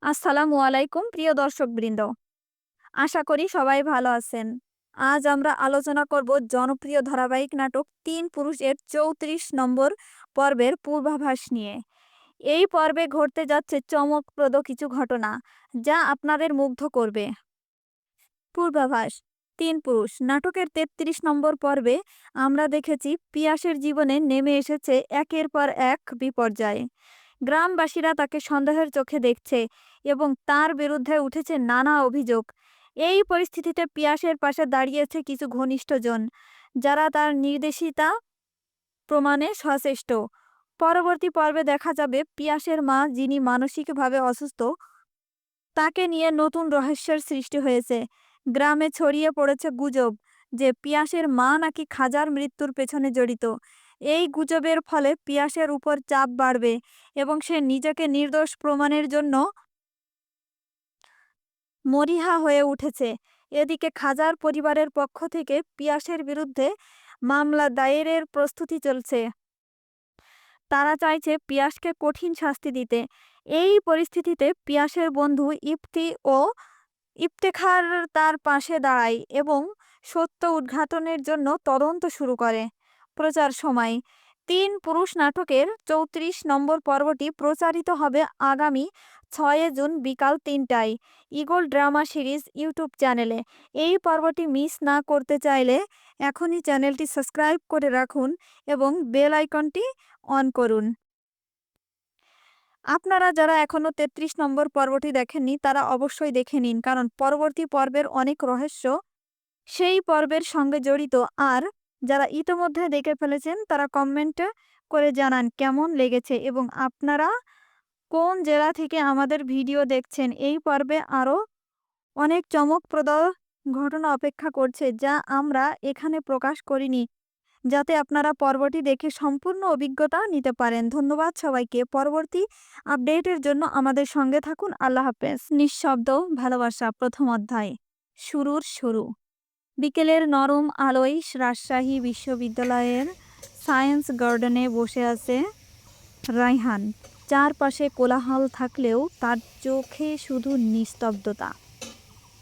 আসসালামু আলাইকুম প্রিয় দর্শকবৃন্দ। আশা করি সবাই ভালো আছেন। আজ আমরা আলোচনা করব জনপ্রিয় ধারাবাহিক নাটক ৩ পুরুষের ৩৪ নম্বর পর্বের পূর্বাভাস নিয়ে। এই পর্বে ঘটতে যাচ্ছে চমকপ্রদ কিছু ঘটনা, যা আপনাদের মুগ্ধ করবে। পূর্বাভাস ৩ পুরুষ নাটকের ৩৩ নম্বর পর্বে আমরা দেখেছি পিয়াসের জীবনে নেমে এসেছে একের পর এক বিপর্যয়। গ্রামবাসীরা তাকে সন্দেহের চোখে দেখছে এবং তার বিরুদ্ধে উঠেছে নানা অভিযোগ। এই পরিস্থিতিতে পিয়াসের পাশে দাঁড়িয়েছে কিছু ঘনিষ্ঠজন, যারা তার নির্দেশিতা প্রমাণে সচেষ্ট। পরবর্তী পর্বে দেখা যাবে পিয়াসের মা, যিনি মানসিকভাবে অসুস্থ, তাকে নিয়ে নতুন রহস্যের সৃষ্টি হয়েছে। গ্রামে ছড়িয়ে পড়েছে গুজব যে পিয়াসের মা নাকি খাজার মৃত্যুর পেছনে জড়িত। এই গুজবের ফলে পিয়াসের উপর চাপ বাড়বে এবং সে নিজেকে নির্দোষ প্রমাণের জন্য মরিহা হয়ে উঠেছে। এদিকে খাজার পরিবারের পক্ষ থেকে পিয়াসের বিরুদ্ধে মামলা দায়েরের প্রস্তুতি চলছে। তারা চাইছে পিয়াসকে কঠিন শাস্তি দিতে। এই পরিস্থিতিতে পিয়াসের বন্ধু ইফতি ও ইফতেখার তার পাশে দাঁড়ায় এবং সত্য উদ্ঘাটনের জন্য তদন্ত শুরু করে। প্রচার সময় ৩ পুরুষ নাটকের ৩৪ নম্বর পর্বটি প্রচারিত হবে আগামী ৬ জুন বিকাল ৩টায় ঈগল ড্রামা সিরিজ ইউটিউব চ্যানেলে। এই পর্বটি মিস না করতে চাইলে এখনই চ্যানেলটি সাবস্ক্রাইব করে রাখুন এবং বেল আইকনটি অন করুন। আপনারা যারা এখনো ৩৩ নম্বর পর্বটি দেখেননি, তারা অবশ্যই দেখে নিন, কারণ পরবর্তী পর্বের অনেক রহস্য সেই পর্বের সঙ্গে জড়িত। আর যারা ইতোমধ্যে দেখে ফেলেছেন, তারা কমেন্টে করে জানান কেমন লেগেছে এবং আপনারা কোন জেলা থেকে আমাদের ভিডিও দেখছেন। এই পর্বে আরও অনেক চমকপ্রদ ঘটনা অপেক্ষা করছে, যা আমরা এখানে প্রকাশ করিনি, যাতে আপনারা পর্বটি দেখে সম্পূর্ণ অভিজ্ঞতা নিতে পারেন। ধন্যবাদ সবাইকে। পরবর্তী আপডেটের জন্য আমাদের সঙ্গে থাকুন। আল্লাহ হাফেজ। নিঃশব্দ ভালোবাসা প্রথম অধ্যায়। শুরুর শুরু। বিকেলের নরম আলোয় রাজশাহী বিশ্ববিদ্যালয়ের সায়েন্স গার্ডেনে বসে আছে রায়হান। চারপাশে কোলাহল থাকলেও তার চোখে শুধু নিস্তব্ধতা।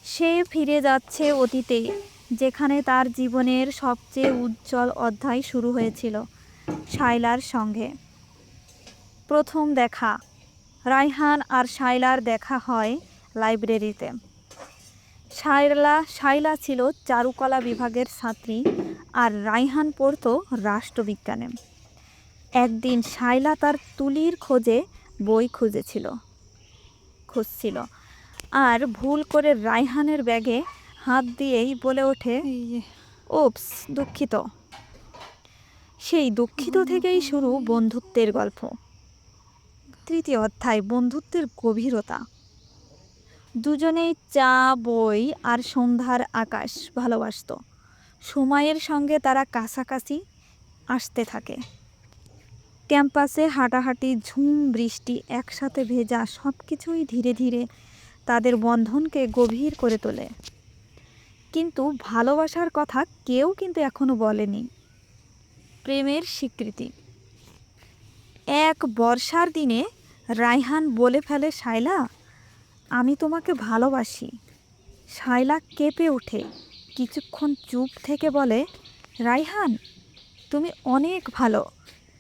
সে ফিরে যাচ্ছে অতীতে, যেখানে তার জীবনের সবচেয়ে উজ্জ্বল অধ্যায় শুরু হয়েছিল শায়লার সঙ্গে। প্রথম দেখা। রায়হান আর শায়লার দেখা হয় লাইব্রেরিতে। শায়লা ছিল চারুকলা বিভাগের ছাত্রী আর রায়হান পড়তো রাষ্ট্রবিজ্ঞানে। একদিন শায়লা তার তুলির খোঁজে বই খুঁজছিল আর ভুল করে রায়হানের ব্যাগে হাত দিয়েই বলে ওঠে, ওপস, দুঃখিত। সেই দুঃখিত থেকেই শুরু বন্ধুত্বের গল্প। তৃতীয় অধ্যায়, বন্ধুত্বের গভীরতা। দুজনেই চা, বই আর সন্ধ্যার আকাশ ভালোবাসত। সময়ের সঙ্গে তারা কাছাকাছি আসতে থাকে। ক্যাম্পাসে হাঁটাহাঁটি, ঝুম বৃষ্টি, একসাথে ভেজা, সব কিছুই ধীরে ধীরে তাদের বন্ধনকে গভীর করে তোলে। কিন্তু ভালোবাসার কথা কেউ কিন্তু এখনো বলেনি। প্রেমের স্বীকৃতি। এক বর্ষার দিনে রায়হান বলে ফেলে, শায়লা, আমি তোমাকে ভালোবাসি। শায়লা কেঁপে ওঠে, কিছুক্ষণ চুপ থেকে বলে, রায়হান, তুমি অনেক ভালো,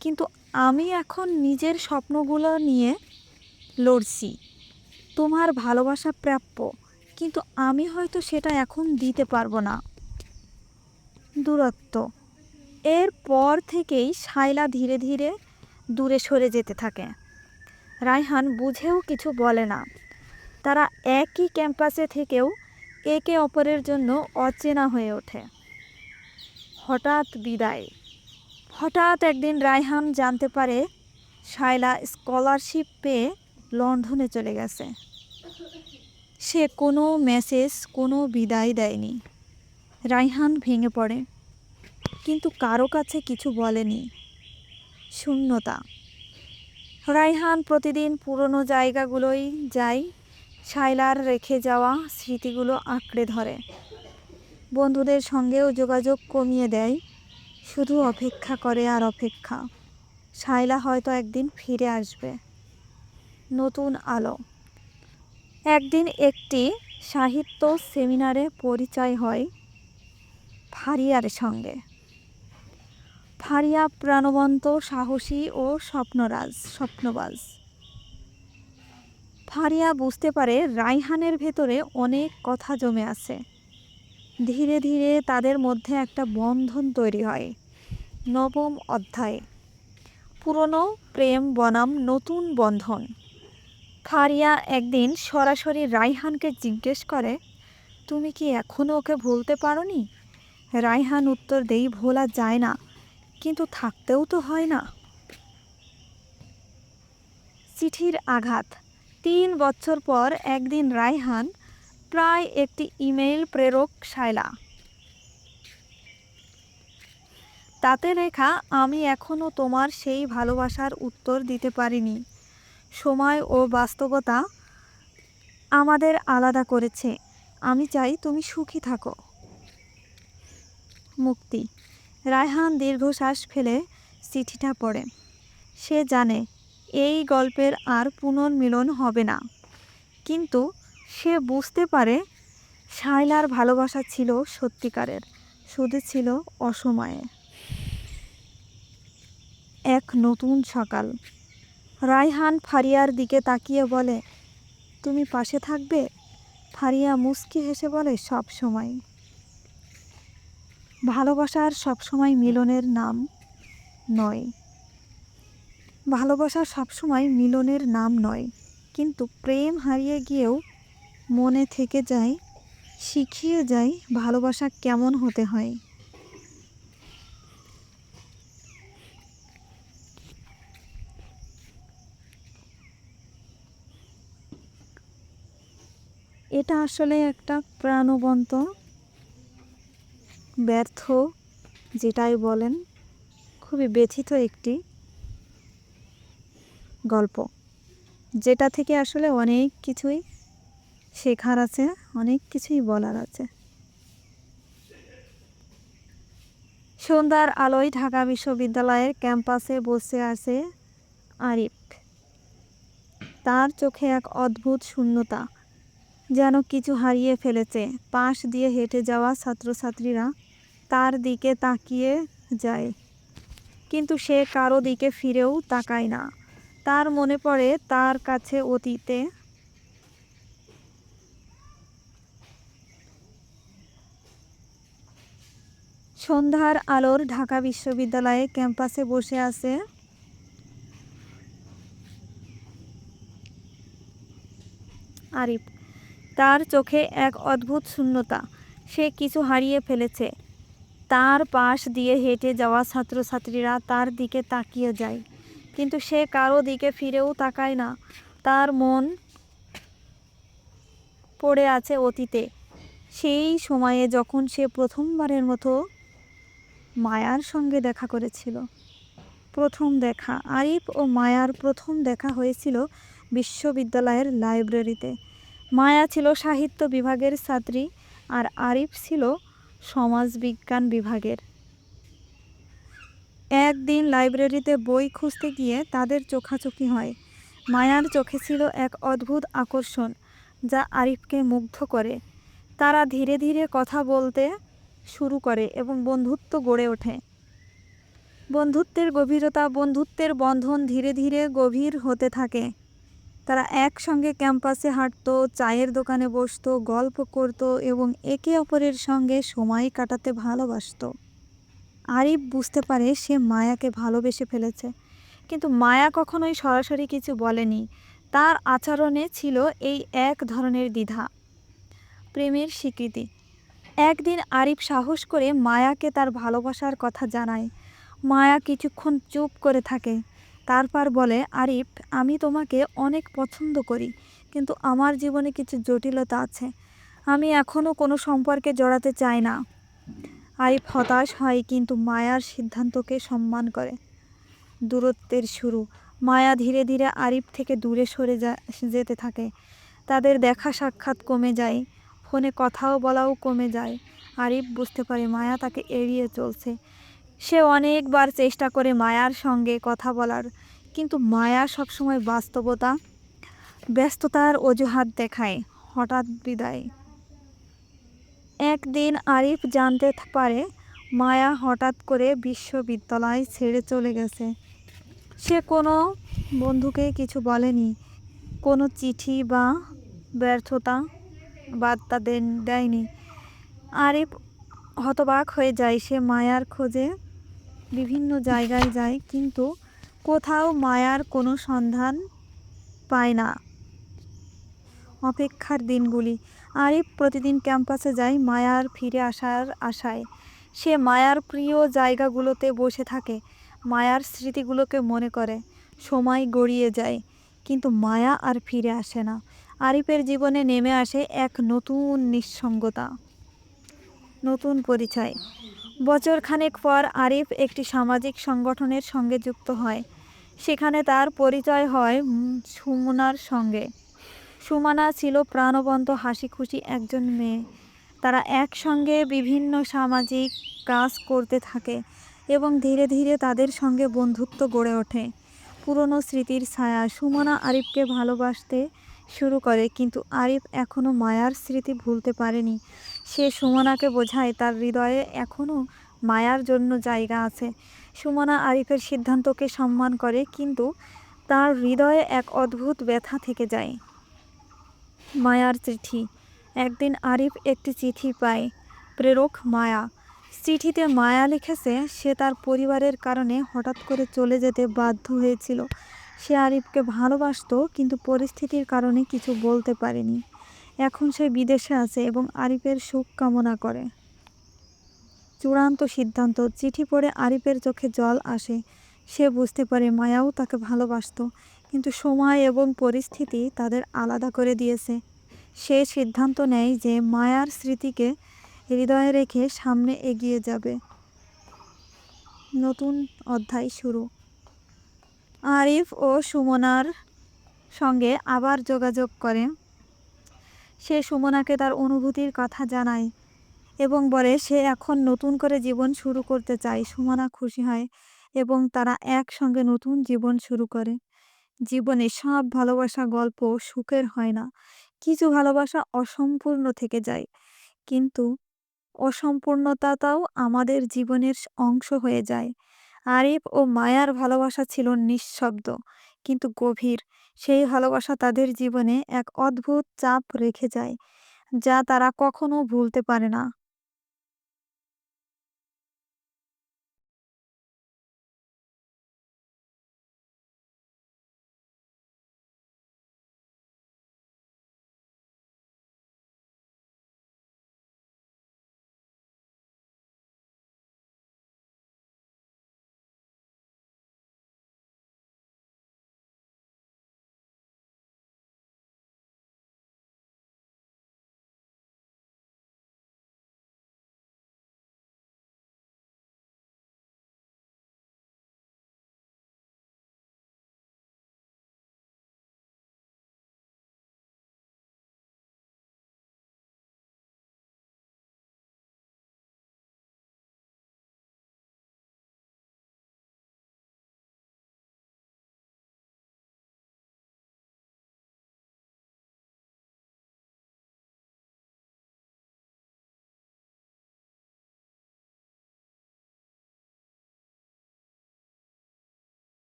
কিন্তু আমি এখন নিজের স্বপ্নগুলো নিয়ে লড়ছি। তোমার ভালোবাসা প্রাপ্য, কিন্তু আমি হয়তো সেটা এখন দিতে পারবো না। দূরত্ব। এরপর থেকেই শায়লা ধীরে ধীরে দূরে সরে যেতে থাকে। রায়হান বুঝেও কিছু বলে না। তারা একই ক্যাম্পাসে থেকেও একে অপরের জন্য অচেনা হয়ে ওঠে। হঠাৎ বিদায়। হঠাৎ একদিন রায়হান জানতে পারে শায়লা স্কলারশিপ পেয়ে লন্ডনে চলে গেছে। সে কোনো মেসেজ, কোনো বিদায় দেয়নি। রায়হান ভেঙে পড়ে, কিন্তু কারো কাছে কিছু বলেনি। শূন্যতা। রায়হান প্রতিদিন পুরনো জায়গাগুলোই যায়, শায়লার রেখে যাওয়া স্মৃতিগুলো আঁকড়ে ধরে। বন্ধুদের সঙ্গেও যোগাযোগ কমিয়ে দেয়, শুধু অপেক্ষা করে আর অপেক্ষা। শায়লা হয়তো একদিন ফিরে আসবে। নতুন আলো। একদিন একটি সাহিত্য সেমিনারে পরিচয় হয় ফারিয়ার সঙ্গে। ফারিয়া প্রাণবন্ত, সাহসী ও স্বপ্নবাজ। ফারিয়া বুঝতে পারে রায়হানের ভেতরে অনেক কথা জমে আছে। ধীরে ধীরে তাদের মধ্যে একটা বন্ধন তৈরি হয়। নবম অধ্যায়, পুরনো প্রেম বনাম নতুন বন্ধন। ফারিয়া একদিন সরাসরি রায়হানকে জিজ্ঞেস করে, তুমি কি এখনও ওকে ভুলতে পারোনি? রায়হান উত্তর দেই, ভোলা যায় না, কিন্তু থাকতেও তো হয় না। চিঠির আঘাত। 3 বছর পর একদিন রায়হান প্রায় একটি ইমেইল প্রেরক শায়লা। তাতে লেখা, আমি এখনও তোমার সেই ভালোবাসার উত্তর দিতে পারিনি। সময় ও বাস্তবতা আমাদের আলাদা করেছে। আমি চাই তুমি সুখী থাকো। মুক্তি। রায়হান দীর্ঘশ্বাস ফেলে চিঠিটা পড়ে। সে জানে এই গল্পের আর পুনর্মিলন হবে না, কিন্তু সে বুঝতে পারে শায়লার ভালোবাসা ছিল সত্যিকারের, শুধু ছিল অসময়ে। এক নতুন সকাল। রায়হান ফারিয়ার দিকে তাকিয়ে বলে, তুমি পাশে থাকবে? ফারিয়া মুচকি হেসে বলে, সব সময়। ভালোবাসার সবসময় মিলনের নাম নয়। ভালোবাসা সবসময় মিলনের নাম নয়, কিন্তু প্রেম হারিয়ে গিয়েও মনে থেকে যায়, শিখিয়ে যায় ভালোবাসা কেমন হতে হয়। এটা আসলে একটা প্রাণবন্ত, ব্যর্থ, যেটাই বলেন, খুবই ব্যথিত একটি গল্প, যেটা থেকে আসলে অনেক কিছুই শেখার আছে, অনেক কিছুই বলার আছে। সন্ধ্যার আলোয় ঢাকা বিশ্ববিদ্যালয়ের ক্যাম্পাসে বসে আছে আরিফ। তার চোখে এক অদ্ভুত শূন্যতা, যেন কিছু হারিয়ে ফেলেছে। পাশ দিয়ে হেঁটে যাওয়া ছাত্রছাত্রীরা তার দিকে তাকিয়ে যায়, কিন্তু সে কারো দিকে ফিরেও তাকায় না। তার মনে পড়ে তার কাছে অতীতে সন্ধ্যার আলোর ঢাকা বিশ্ববিদ্যালয়ে ক্যাম্পাসে বসে আছে আরিফ। তার চোখে এক অদ্ভুত শূন্যতা, সে কিছু হারিয়ে ফেলেছে। তার পাশ দিয়ে হেঁটে যাওয়া ছাত্রছাত্রীরা তার দিকে তাকিয়ে যায়, কিন্তু সে কারো দিকে ফিরেও তাকায় না। তার মন পড়ে আছে অতীতে, সেই সময়ে যখন সে প্রথমবারের মতো মায়ার সঙ্গে দেখা করেছিল। প্রথম দেখা, আরিফ ও মায়ার প্রথম দেখা হয়েছিল বিশ্ববিদ্যালয়ের লাইব্রেরিতে। মায়া ছিল সাহিত্য বিভাগের ছাত্রী, আর আরিফ ছিল সমাজবিজ্ঞান বিভাগের। একদিন লাইব্রেরিতে বই খুঁজতে গিয়ে তাদের চোখাচোখি হয়। মায়ার চোখে ছিল এক অদ্ভুত আকর্ষণ, যা আরিফকে মুগ্ধ করে। তারা ধীরে ধীরে কথা বলতে শুরু করে এবং বন্ধুত্ব গড়ে ওঠে। বন্ধুত্বের বন্ধন ধীরে ধীরে গভীর হতে থাকে। তারা একসঙ্গে ক্যাম্পাসে হাঁটতো, চায়ের দোকানে বসতো, গল্প করত এবং একে অপরের সঙ্গে সময় কাটাতে ভালোবাসত। আরিফ বুঝতে পারে সে মায়াকে ভালোবেসে ফেলেছে, কিন্তু মায়া কখনোই সরাসরি কিছু বলেনি। তার আচরণে ছিল এই এক ধরনের দ্বিধা, প্রেমের স্বীকৃতি। একদিন আরিফ সাহস করে মায়াকে তার ভালোবাসার কথা জানায়। মায়া কিছুক্ষণ চুপ করে থাকে, তারপর বলে, আরিফ, আমি তোমাকে অনেক পছন্দ করি, কিন্তু আমার জীবনে কিছু জটিলতা আছে। আমি এখনও কোনো সম্পর্কে জড়াতে চাই না। আরিফ হতাশ হয়, কিন্তু মায়ার সিদ্ধান্তকে সম্মান করে। দূরত্বের শুরু। মায়া ধীরে ধীরে আরিফ থেকে দূরে সরে যেতে থাকে। তাদের দেখা সাক্ষাৎ কমে যায়, ফোনে কথাও বলাও কমে যায়। আরিফ বুঝতে পারে মায়া তাকে এড়িয়ে চলছে। সে অনেকবার চেষ্টা করে মায়ার সঙ্গে কথা বলার, কিন্তু মায়া সবসময় বাস্তবতা ব্যস্ততার অজুহাত দেখায়, হঠাৎ বিদায়। একদিন আরিফ জানতে পারে মায়া হঠাৎ করে বিশ্ববিদ্যালয় ছেড়ে চলে গেছে। সে কোনো বন্ধুকে কিছু বলেনি, কোনো চিঠি বা ব্যর্থতা বার্তা দেয়নি। আরিফ হতবাক হয়ে যায়। সে মায়ার খোঁজে বিভিন্ন জায়গায় যায়, কিন্তু কোথাও মায়ার কোনো সন্ধান পায় না। অপেক্ষার দিনগুলি। আরিফ প্রতিদিন ক্যাম্পাসে যায় মায়ার ফিরে আসার আশায়। সে মায়ার প্রিয় জায়গাগুলোতে বসে থাকে, মায়ার স্মৃতিগুলোকে মনে করে। সময় গড়িয়ে যায়, কিন্তু মায়া আর ফিরে আসে না। আরিফের জীবনে নেমে আসে এক নতুন নিঃসঙ্গতা, নতুন পরিচয়। বছরখানেক পর আরিফ একটি সামাজিক সংগঠনের সঙ্গে যুক্ত হয়। সেখানে তার পরিচয় হয় সুমনার সঙ্গে। সুমনা ছিল প্রাণবন্ত হাসিখুশি একজন মেয়ে। তারা একসঙ্গে বিভিন্ন সামাজিক কাজ করতে থাকে এবং ধীরে ধীরে তাদের সঙ্গে বন্ধুত্ব গড়ে ওঠে। পুরনো স্মৃতির ছায়া। সুমনা আরিফকে ভালোবাসতে শুরু করে, কিন্তু আরিফ এখনও মায়ার স্মৃতি ভুলতে পারেনি। সে সুমনাকে বোঝায় তার হৃদয়ে এখনও মায়ার জন্য জায়গা আছে। সুমনা আরিফের সিদ্ধান্তকে সম্মান করে, কিন্তু তার হৃদয়ে এক অদ্ভুত ব্যথা থেকে যায়। মায়ার চিঠি। একদিন আরিফ একটি চিঠি পায়। প্রেরক মায়া। চিঠিতে মায়া লিখেছে সে তার পরিবারের কারণে হঠাৎ করে চলে যেতে বাধ্য হয়েছিল। সে আরিফকে ভালোবাসত, কিন্তু পরিস্থিতির কারণে কিছু বলতে পারেনি। এখন সে বিদেশে আছে এবং আরিফের সুখ কামনা করে। চূড়ান্ত সিদ্ধান্ত। চিঠি পড়ে আরিফের চোখে জল আসে। সে বুঝতে পারে মায়াও তাকে ভালোবাসত, কিন্তু সময় এবং পরিস্থিতি তাদের আলাদা করে দিয়েছে। সে সিদ্ধান্ত নেয় যে মায়ার স্মৃতিকে হৃদয়ে রেখে সামনে এগিয়ে যাবে। নতুন অধ্যায় শুরু। আরিফ ও সুমনার সঙ্গে আবার যোগাযোগ করে। সে সুমনাকে তার অনুভূতির কথা জানায় এবং বলে সে এখন নতুন করে জীবন শুরু করতে চায়। সুমনা খুশি হয় এবং তারা একসঙ্গে নতুন জীবন শুরু করে। জীবনে সব ভালোবাসা গল্প সুখের হয় না। কিছু ভালোবাসা অসম্পূর্ণ থেকে যায়, কিন্তু অসম্পূর্ণতাটাও আমাদের জীবনের অংশ হয়ে যায়। আরিফ ও মায়ার ভালোবাসা ছিল নিঃশব্দ কিন্তু গভীর। সেই ভালোবাসা তাদের জীবনে এক অদ্ভুত চাপ রেখে যায়, যা তারা কখনো ভুলতে পারে না।